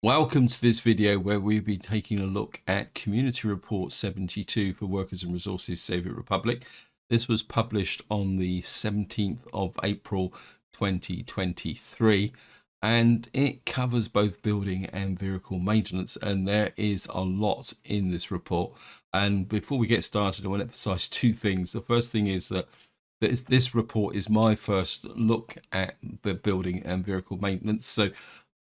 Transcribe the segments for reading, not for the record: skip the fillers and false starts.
Welcome to this video where we'll be taking a look at Community Report 72 for Workers and Resources Soviet Republic. This was published on the 17th of April 2023 and it covers both building and vehicle maintenance, and there is a lot in this report. And before we get started, I want to emphasize two things. The first thing is that this report is my first look at the building and vehicle maintenance. So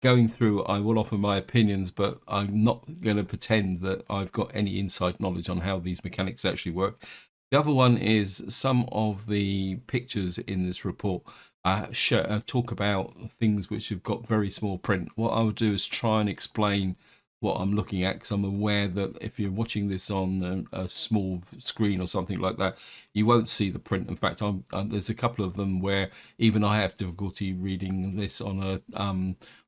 going through, I will offer my opinions, but I'm not going to pretend that I've got any inside knowledge on how these mechanics actually work. The other one is some of the pictures in this report talk about things which have got very small print. What I would do is try and explain what I'm looking at, because I'm aware that if you're watching this on a small screen or something like that, you won't see the print. In fact, there's a couple of them where even I have difficulty reading this on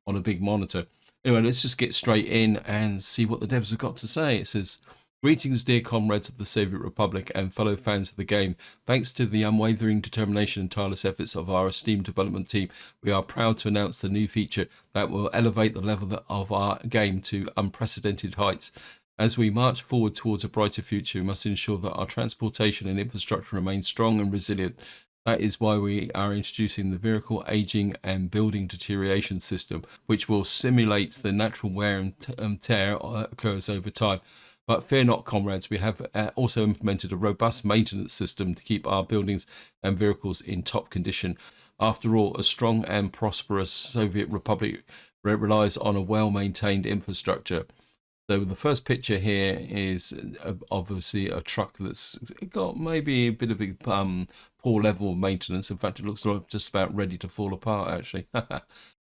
a big monitor. Anyway, let's just get straight in and see what the devs have got to say. It says, "Greetings, dear comrades of the Soviet Republic and fellow fans of the game. Thanks to the unwavering determination and tireless efforts of our esteemed development team, we are proud to announce the new feature that will elevate the level of our game to unprecedented heights. As we march forward towards a brighter future, we must ensure that our transportation and infrastructure remain strong and resilient. That is why we are introducing the vehicle aging and building deterioration system, which will simulate the natural wear and tear occurs over time. But fear not, comrades, we have also implemented a robust maintenance system to keep our buildings and vehicles in top condition. After all, a strong and prosperous Soviet Republic relies on a well-maintained infrastructure." So the first picture here is obviously a truck that's got maybe a bit of a poor level of maintenance. In fact, it looks like just about ready to fall apart, actually.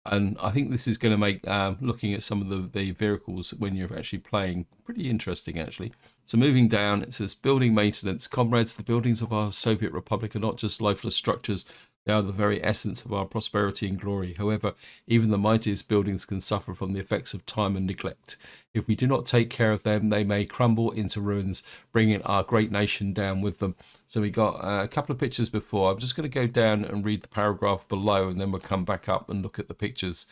And I think this is going to make looking at some of the vehicles when you're actually playing pretty interesting, actually. So moving down, it says building maintenance. Comrades, the buildings of our Soviet Republic are not just lifeless structures. They are the very essence of our prosperity and glory. However, even the mightiest buildings can suffer from the effects of time and neglect. If we do not take care of them, they may crumble into ruins, bringing our great nation down with them. So we got a couple of pictures before. I'm just going to go down and read the paragraph below, and then we'll come back up and look at the pictures.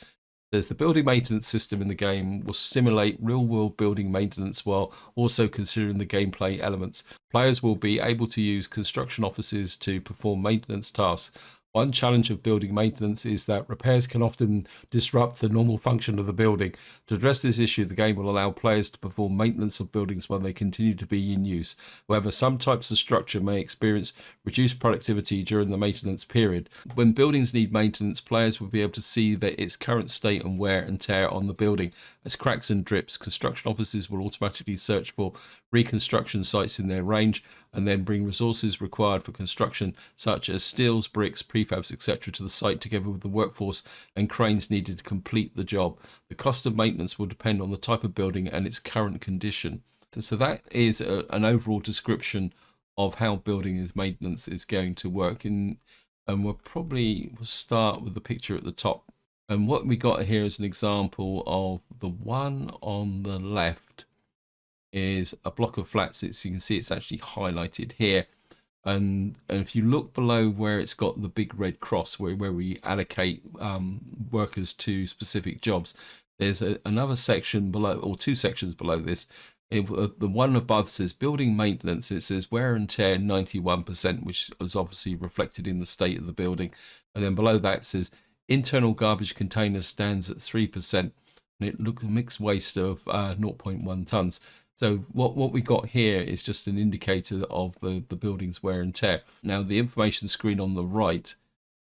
There's the building maintenance system in the game will simulate real-world building maintenance while also considering the gameplay elements. Players will be able to use construction offices to perform maintenance tasks. One challenge of building maintenance is that repairs can often disrupt the normal function of the building. To address this issue, the game will allow players to perform maintenance of buildings while they continue to be in use. However, some types of structure may experience reduced productivity during the maintenance period. When buildings need maintenance, players will be able to see its current state and wear and tear on the building. As cracks and drips, construction offices will automatically search for reconstruction sites in their range and then bring resources required for construction, such as steels, bricks, prefabs, etc., to the site together with the workforce and cranes needed to complete the job. The cost of maintenance will depend on the type of building and its current condition. So that is an overall description of how building maintenance is going to work. And we'll start with the picture at the top. And what we got here is an example of the one on the left is a block of flats. As you can see, it's actually highlighted here. And if you look below where it's got the big red cross where we allocate workers to specific jobs, there's another section below, or two sections below this. The one above says building maintenance. It says wear and tear 91%, which is obviously reflected in the state of the building. And then below that it says internal garbage container stands at 3%, and it looks a mixed waste of 0.1 tons. So what we got here is just an indicator of the building's wear and tear. Now the information screen on the right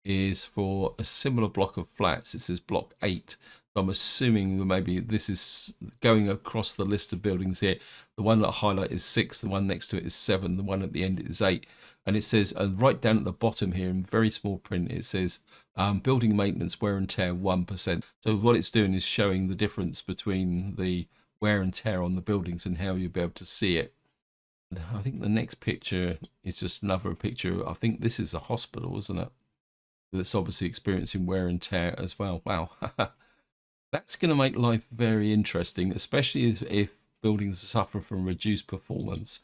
is for a similar block of flats. It says block 8. So I'm assuming that maybe this is going across the list of buildings here. The one that I highlight is 6, the one next to it is 7, the one at the end is 8. And it says right down at the bottom here in very small print, it says building maintenance wear and tear 1%. So what it's doing is showing the difference between the wear and tear on the buildings and how you'll be able to see it. I think the next picture is just another picture. I think this is a hospital, isn't it? That's obviously experiencing wear and tear as well. Wow. That's going to make life very interesting, especially if buildings suffer from reduced performance.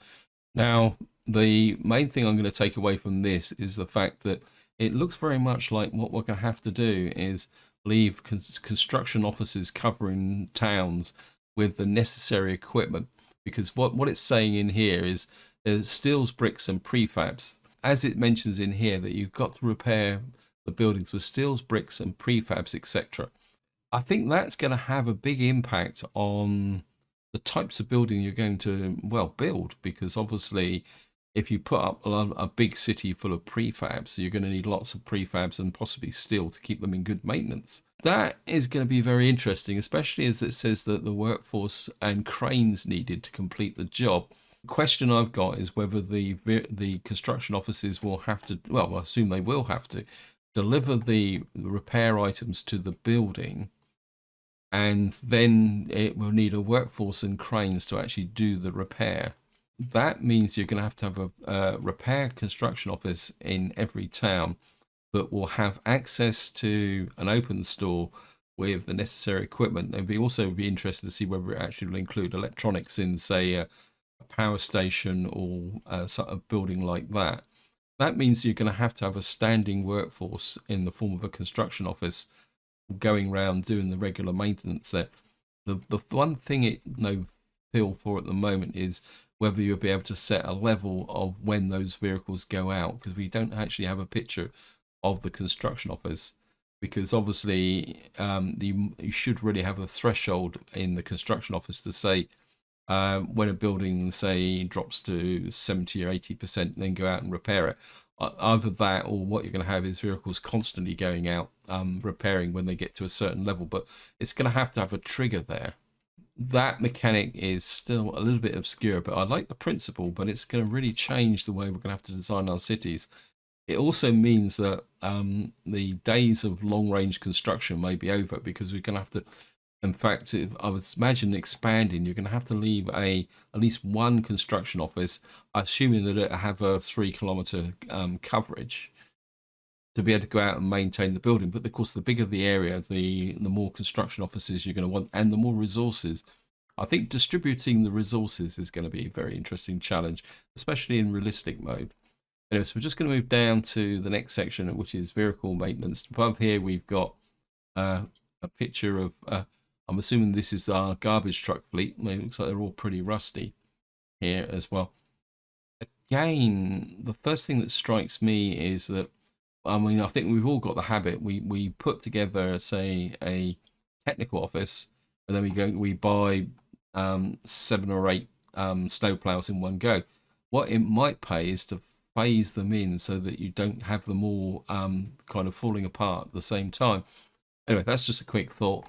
Now, the main thing I'm going to take away from this is the fact that it looks very much like what we're going to have to do is leave construction offices covering towns with the necessary equipment. Because what it's saying in here is steels, bricks, and prefabs. As it mentions in here, that you've got to repair the buildings with steels, bricks, and prefabs, etc. I think that's going to have a big impact on the types of building you're going to, well, build, because obviously if you put up a big city full of prefabs, you're going to need lots of prefabs and possibly steel to keep them in good maintenance. That is going to be very interesting, especially as it says that the workforce and cranes needed to complete the job. The question I've got is whether the construction offices will have to, well, I assume they will have to deliver the repair items to the building, and then it will need a workforce and cranes to actually do the repair. That means you're going to have a repair construction office in every town that will have access to an open store with the necessary equipment. And we also be interested to see whether it actually will include electronics in, say, a power station or sort of building like that. That means you're going to have a standing workforce in the form of a construction office going around doing the regular maintenance there. The one thing it no feel for at the moment is whether you'll be able to set a level of when those vehicles go out, because we don't actually have a picture of the construction office. Because obviously, you should really have a threshold in the construction office to say when a building, say, drops to 70 or 80%, then go out and repair it. Either that, or what you're going to have is vehicles constantly going out repairing when they get to a certain level. But it's going to have a trigger there. That mechanic is still a little bit obscure, but I like the principle. But it's going to really change the way we're going to have to design our cities. It also means that the days of long range construction may be over, because we're going to have to, in fact, I would imagine expanding, you're going to have to leave at least one construction office, assuming that it have a 3 kilometer coverage, to be able to go out and maintain the building. But of course, the bigger the area, the more construction offices you're going to want, and the more resources. I think distributing the resources is going to be a very interesting challenge, especially in realistic mode. Anyway, so we're just going to move down to the next section, which is vehicle maintenance. Above here, we've got a picture of, I'm assuming this is our garbage truck fleet. It looks like they're all pretty rusty here as well. Again, the first thing that strikes me is that, I mean, I think we've all got the habit. We put together, say, a technical office, and then we buy 7 or 8 snowplows in one go. What it might pay is to phase them in so that you don't have them all kind of falling apart at the same time. Anyway, that's just a quick thought.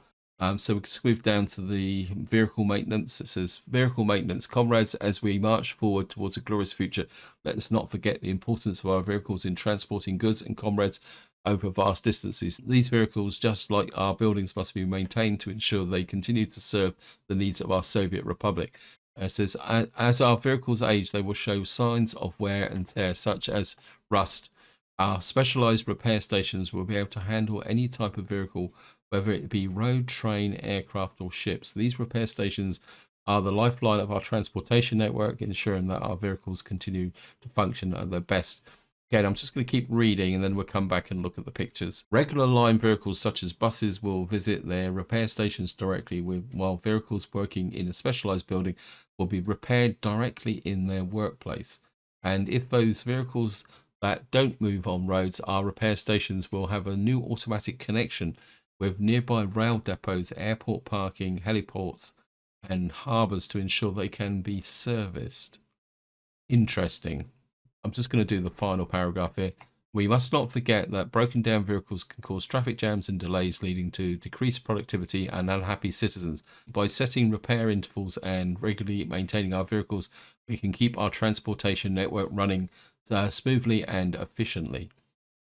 So we can move down to the vehicle maintenance. It says, vehicle maintenance. Comrades, as we march forward towards a glorious future, let us not forget the importance of our vehicles in transporting goods and comrades over vast distances. These vehicles, just like our buildings, must be maintained to ensure they continue to serve the needs of our Soviet Republic. It says, as our vehicles age, they will show signs of wear and tear, such as rust. Our specialized repair stations will be able to handle any type of vehicle, whether it be road, train, aircraft, or ships. These repair stations are the lifeline of our transportation network, ensuring that our vehicles continue to function at their best. Again, I'm just going to keep reading, and then we'll come back and look at the pictures. Regular line vehicles such as buses will visit their repair stations directly, while vehicles working in a specialized building will be repaired directly in their workplace. And if those vehicles that don't move on roads, our repair stations will have a new automatic connection with nearby rail depots, airport parking, heliports, and harbours to ensure they can be serviced. Interesting. I'm just going to do the final paragraph here. We must not forget that broken down vehicles can cause traffic jams and delays, leading to decreased productivity and unhappy citizens. By setting repair intervals and regularly maintaining our vehicles, we can keep our transportation network running smoothly and efficiently.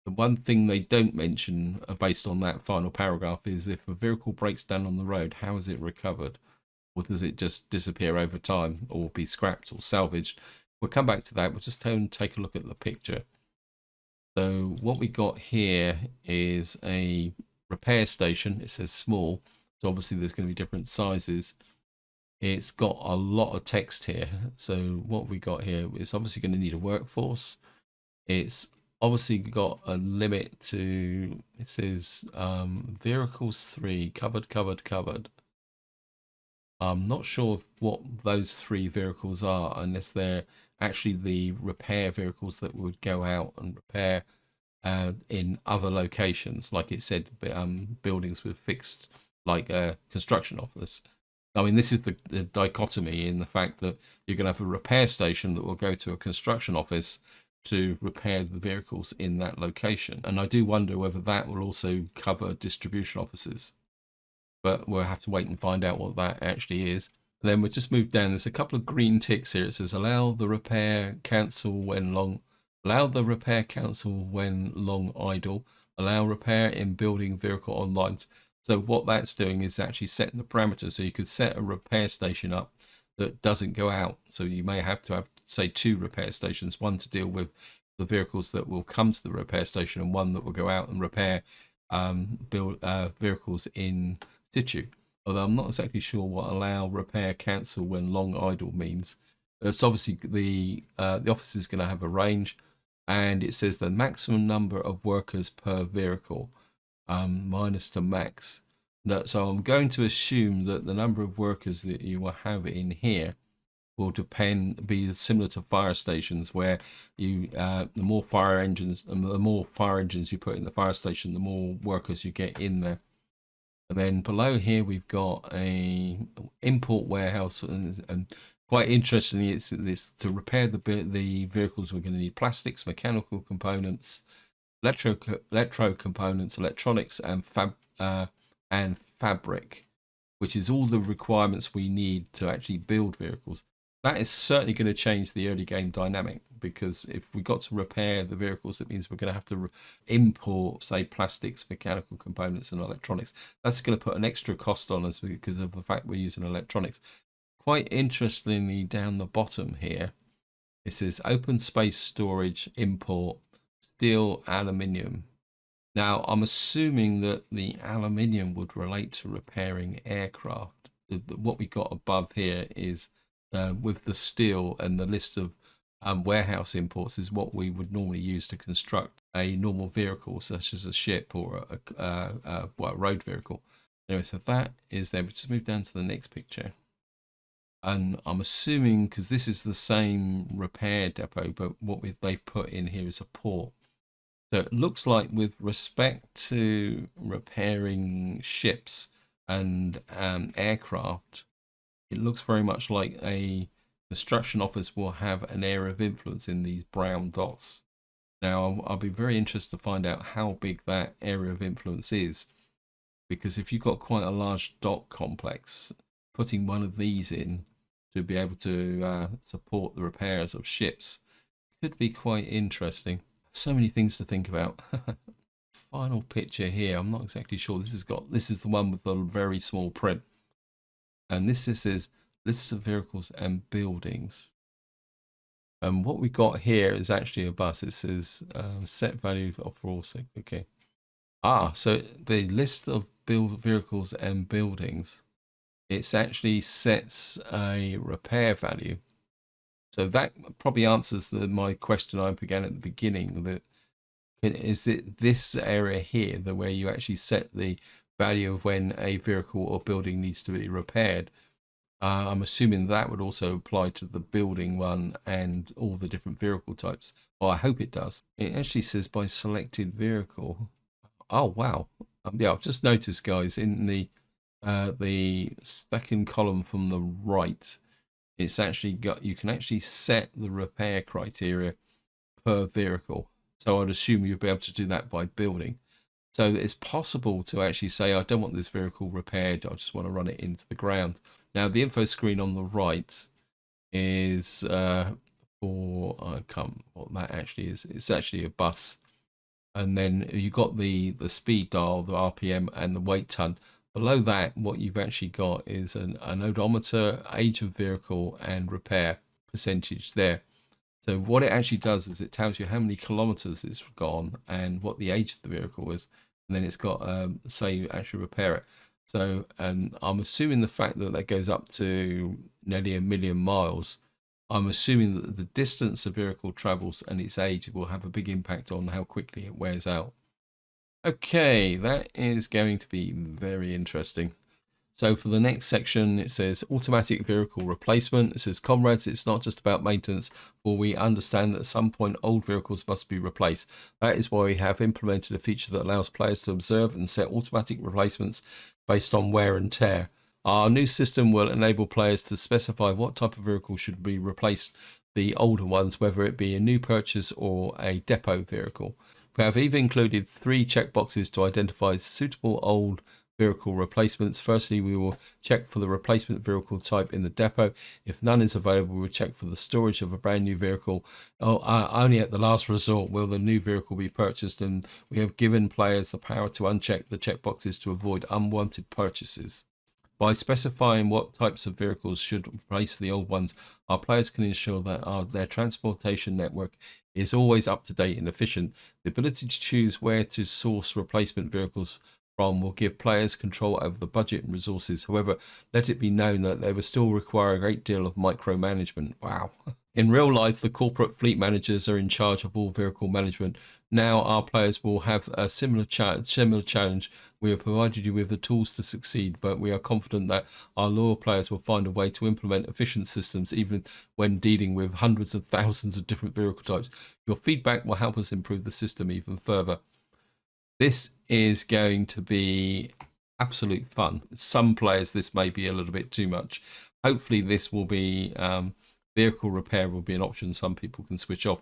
The one thing they don't mention based on that final paragraph is, if a vehicle breaks down on the road, how is it recovered? Or does it just disappear over time, or be scrapped or salvaged? We'll come back to that. We'll just take a look at the picture. So what we got here is a repair station. It says small, so obviously there's going to be different sizes. It's got a lot of text here. So what we got here is obviously going to need a workforce. It's obviously got a limit to, it says vehicles 3, covered, covered, covered. I'm not sure what those 3 vehicles are unless they're actually the repair vehicles that would go out and repair in other locations, like it said, buildings with fixed, like construction office. I mean, this is the dichotomy in the fact that you're going to have a repair station that will go to a construction office to repair the vehicles in that location. And I do wonder whether that will also cover distribution offices, but we'll have to wait and find out what that actually is. And then we'll just move down. There's a couple of green ticks here. It says allow the repair cancel when long, allow the repair cancel when long idle, allow repair in building vehicle online. So what that's doing is actually setting the parameters. So you could set a repair station up that doesn't go out. So you may have to have, say, 2 repair stations, one to deal with the vehicles that will come to the repair station and one that will go out and repair vehicles in situ. Although I'm not exactly sure what allow, repair, cancel when long idle means. It's obviously the office is going to have a range, and it says the maximum number of workers per vehicle, minus to max. So I'm going to assume that the number of workers that you will have in here will be similar to fire stations, where you the more fire engines you put in the fire station, the more workers you get in there. And then below here we've got a import warehouse, and quite interestingly, it's this to repair the vehicles. We're going to need plastics, mechanical components, electro components, electronics, and fabric, which is all the requirements we need to actually build vehicles. That is certainly going to change the early game dynamic, because if we got to repair the vehicles, it means we're going to have to import, say, plastics, mechanical components, and electronics. That's going to put an extra cost on us because of the fact we're using electronics. Quite interestingly, down the bottom here, it says open space storage, import, steel, aluminium. Now, I'm assuming that the aluminium would relate to repairing aircraft. What we got above here is with the steel, and the list of warehouse imports is what we would normally use to construct a normal vehicle, such as a ship or a road vehicle. Anyway, so that is there. We just move down to the next picture. And I'm assuming, because this is the same repair depot, but what they've put in here is a port. So it looks like, with respect to repairing ships and aircraft, it looks very much like a construction office will have an area of influence in these brown dots. Now, I'll be very interested to find out how big that area of influence is, because if you've got quite a large dot complex, putting one of these in to be able to support the repairs of ships could be quite interesting. So many things to think about. Final picture here. I'm not exactly sure. This is the one with the very small print, and this is lists of vehicles and buildings. And what we got here is actually a bus. It says set value for all. Okay. So the list of vehicles and buildings, it's actually sets a repair value. So that probably answers my question I began at the beginning. That is it this area here, where you actually set the value of when a vehicle or building needs to be repaired. I'm assuming that would also apply to the building one and all the different vehicle types. Well, I hope it does. It actually says by selected vehicle. Oh, wow. Yeah, I've just noticed, guys, in the second column from the right, it's actually you can actually set the repair criteria per vehicle. So I'd assume you'd be able to do that by building. So it's possible to actually say, I don't want this vehicle repaired, I just want to run it into the ground. Now, the info screen on the right is for, I can't, what that actually is. It's actually a bus. And then you've got the speed dial, the RPM, and the weight ton. Below that, what you've actually got is an odometer, age of vehicle, and repair percentage there. So what it actually does is it tells you how many kilometers it's gone and what the age of the vehicle is, and then it's got say you actually repair it. So I'm assuming the fact that goes up to nearly 1 million miles I'm assuming that the distance a vehicle travels and its age will have a big impact on how quickly it wears out. Okay, that is going to be very interesting. So for the next section, it says automatic vehicle replacement. It says, comrades, it's not just about maintenance, for we understand that at some point old vehicles must be replaced. That is why we have implemented a feature that allows players to observe and set automatic replacements based on wear and tear. Our new system will enable players to specify what type of vehicle should be replaced, the older ones, whether it be a new purchase or a depot vehicle. We have even included 3 checkboxes to identify suitable old vehicle replacements. Firstly, we will check for the replacement vehicle type in the depot. If none is available, we'll check for the storage of a brand new vehicle. Only at the last resort will the new vehicle be purchased, and we have given players the power to uncheck the checkboxes to avoid unwanted purchases. By specifying what types of vehicles should replace the old ones, our players can ensure that their transportation network is always up to date and efficient. The ability to choose where to source replacement vehicles from will give players control over the budget and resources. However, let it be known that they will still require a great deal of micromanagement. Wow. In real life, the corporate fleet managers are in charge of all vehicle management. Now, our players will have a similar challenge. We have provided you with the tools to succeed, but we are confident that our loyal players will find a way to implement efficient systems, even when dealing with hundreds of thousands of different vehicle types. Your feedback will help us improve the system even further. This is going to be absolute fun. Some players, this may be a little bit too much. Hopefully, this will be vehicle repair will be an option some people can switch off.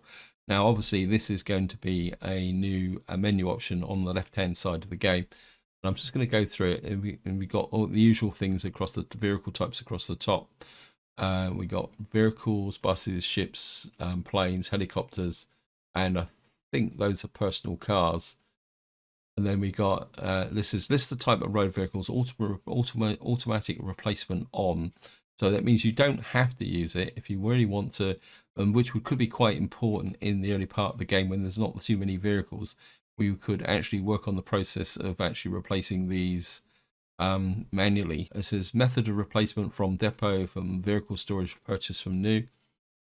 Now, obviously, this is going to be a new menu option on the left-hand side of the game. And I'm just going to go through it, and we got all the usual things across the vehicle types across the top. We got vehicles, buses, ships, planes, helicopters, and I think those are personal cars. And then we got list the type of road vehicles, automatic replacement on. So that means you don't have to use it if you really want to, and which could be quite important in the early part of the game when there's not too many vehicles. We could actually work on the process of actually replacing these manually. It says method of replacement from depot, from vehicle storage, purchase from new.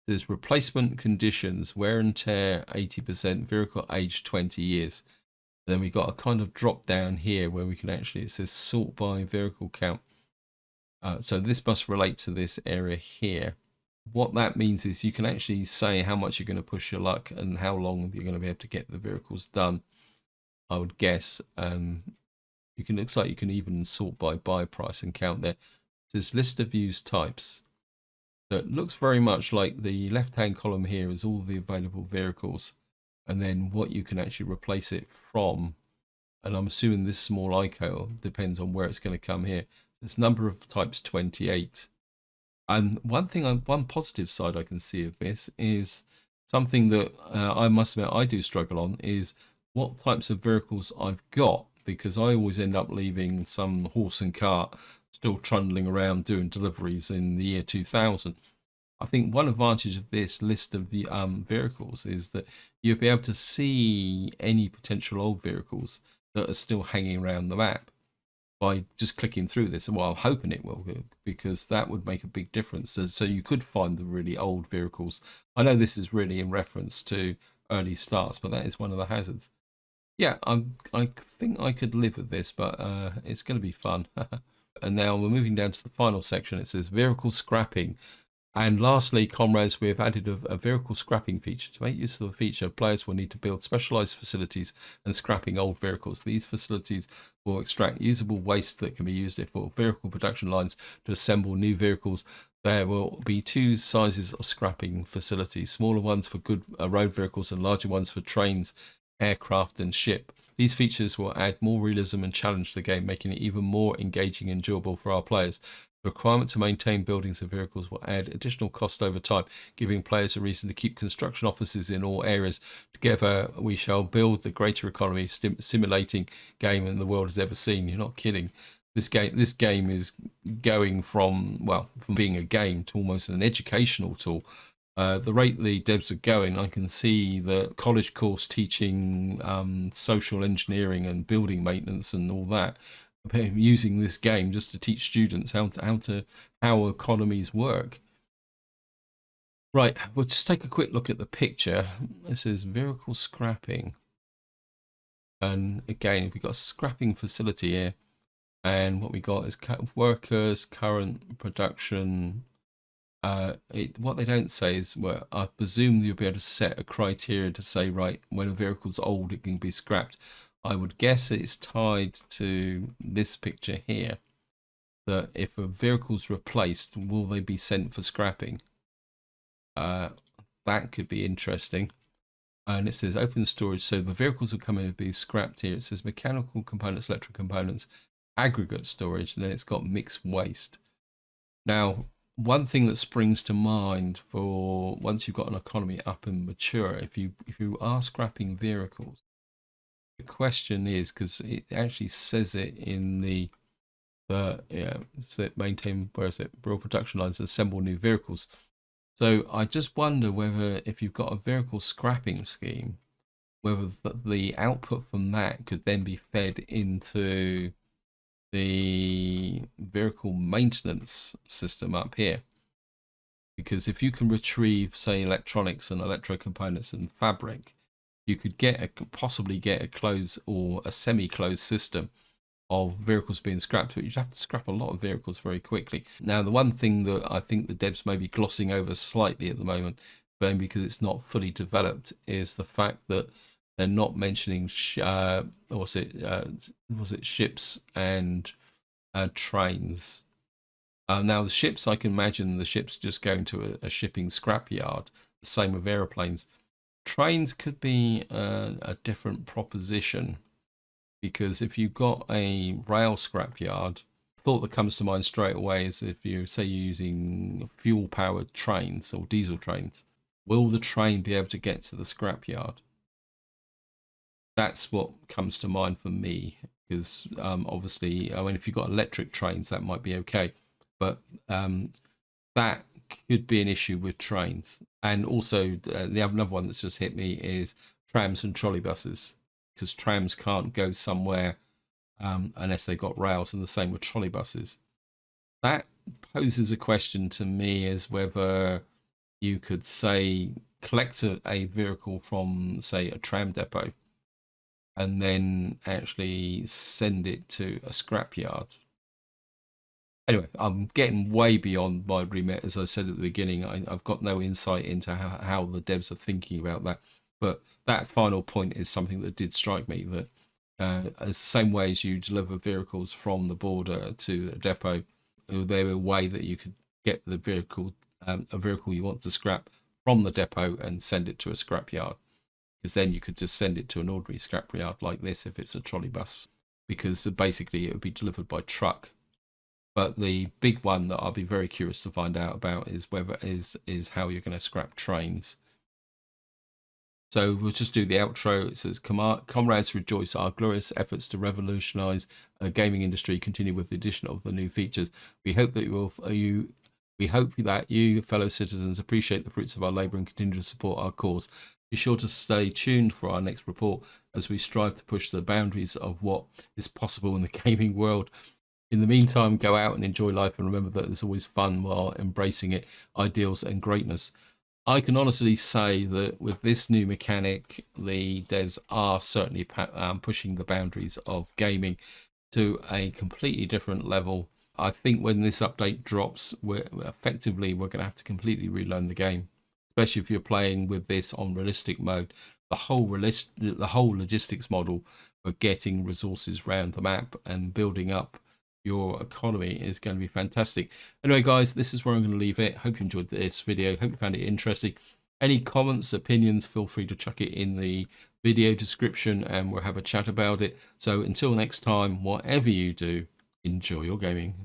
There's replacement conditions, wear and tear 80%, vehicle age 20 years. Then we got a kind of drop down here where we can actually, it says sort by vehicle count. So this must relate to this area here. What that means is you can actually say how much you're going to push your luck and how long you're going to be able to get the vehicles done, I would guess. Looks like you can even sort by buy price and count there. There's list of used types. So it looks very much like the left-hand column here is all the available vehicles, and then what you can actually replace it from. And I'm assuming this small icon depends on where it's going to come here. This number of types 28. And one positive side I can see of this is something that I must admit I do struggle on is what types of vehicles I've got, because I always end up leaving some horse and cart still trundling around doing deliveries in the year 2000. I think one advantage of this list of the vehicles is that you'll be able to see any potential old vehicles that are still hanging around the map by just clicking through this. And well, I'm hoping it will, because that would make a big difference. So you could find the really old vehicles. I know this is really in reference to early starts, but that is one of the hazards. Yeah, I think I could live with this, but it's going to be fun. And now we're moving down to the final section. It says vehicle scrapping. And lastly, comrades, we have added a vehicle scrapping feature. To make use of the feature, players will need to build specialized facilities and scrapping old vehicles. These facilities will extract usable waste that can be used for vehicle production lines to assemble new vehicles. There will be 2 sizes of scrapping facilities, smaller ones for good road vehicles and larger ones for trains, aircraft and ship. These features will add more realism and challenge to the game, making it even more engaging and enjoyable for our players. The requirement to maintain buildings and vehicles will add additional cost over time, giving players a reason to keep construction offices in all areas. Together, we shall build the greater economy simulating game in the world has ever seen. You're not kidding. This game is going from being a game to almost an educational tool. The rate the devs are going, I can see the college course teaching social engineering and building maintenance and all that, using this game just to teach students how economies work. Right, we'll just take a quick look at the picture. It says vehicle scrapping. And again, we've got a scrapping facility here. And what we got is workers, current production. What they don't say is, well, I presume you'll be able to set a criteria to say, right, when a vehicle's old, it can be scrapped. I would guess it's tied to this picture here, that if a vehicle's replaced, will they be sent for scrapping? Uh, that could be interesting. And it says open storage, so the vehicles will come in and be scrapped here. It says mechanical components, electrical components, aggregate storage, and then it's got mixed waste. Now, one thing that springs to mind for once you've got an economy up and mature, if you are scrapping vehicles, the question is, because it actually says it in so maintain, where is it, rural production lines, assemble new vehicles. So I just wonder whether if you've got a vehicle scrapping scheme, whether the output from that could then be fed into the vehicle maintenance system up here. Because if you can retrieve, say, electronics and electro components and fabric, you could possibly get a closed or a semi-closed system of vehicles being scrapped, but you'd have to scrap a lot of vehicles very quickly. Now, the one thing that I think the devs may be glossing over slightly at the moment, but because it's not fully developed, is the fact that they're not mentioning was it ships and trains. Now, the ships, I can imagine the ships just going to a shipping scrapyard. The same with aeroplanes. Trains could be a different proposition, because if you've got a rail scrapyard, thought that comes to mind straight away is if you say you're using fuel powered trains or diesel trains, will the train be able to get to the scrapyard? That's what comes to mind for me, because obviously, I mean, if you've got electric trains, that might be okay, but that could be an issue with trains. And also, another one that's just hit me is trams and trolley buses, because trams can't go somewhere unless they've got rails, and the same with trolley buses. That poses a question to me as whether you could say collect a vehicle from, say, a tram depot and then actually send it to a scrapyard. Anyway, I'm getting way beyond my remit. As I said at the beginning, I've got no insight into how the devs are thinking about that. But that final point is something that did strike me, that as the same way as you deliver vehicles from the border to a depot, there a way that you could get the vehicle, a vehicle you want to scrap from the depot and send it to a scrapyard. Because then you could just send it to an ordinary scrapyard like this if it's a trolley bus, because basically it would be delivered by truck. But the big one that I'll be very curious to find out about is whether is how you're going to scrap trains. So we'll just do the outro. It says, comrades rejoice, our glorious efforts to revolutionize the gaming industry continue with the addition of the new features. We hope that we hope that you, fellow citizens, appreciate the fruits of our labor and continue to support our cause. Be sure to stay tuned for our next report as we strive to push the boundaries of what is possible in the gaming world. In the meantime, go out and enjoy life, and remember that there's always fun while embracing it, ideals and greatness. I can honestly say that with this new mechanic, the devs are certainly pushing the boundaries of gaming to a completely different level. I think when this update drops, we're going to have to completely relearn the game, especially if you're playing with this on realistic mode. The whole logistics model for getting resources around the map and building up your economy is going to be fantastic. Anyway, guys, this is where I'm going to leave it. Hope you enjoyed this video. Hope you found it interesting. Any comments, opinions, feel free to chuck it in the video description and we'll have a chat about it. So until next time, whatever you do, enjoy your gaming.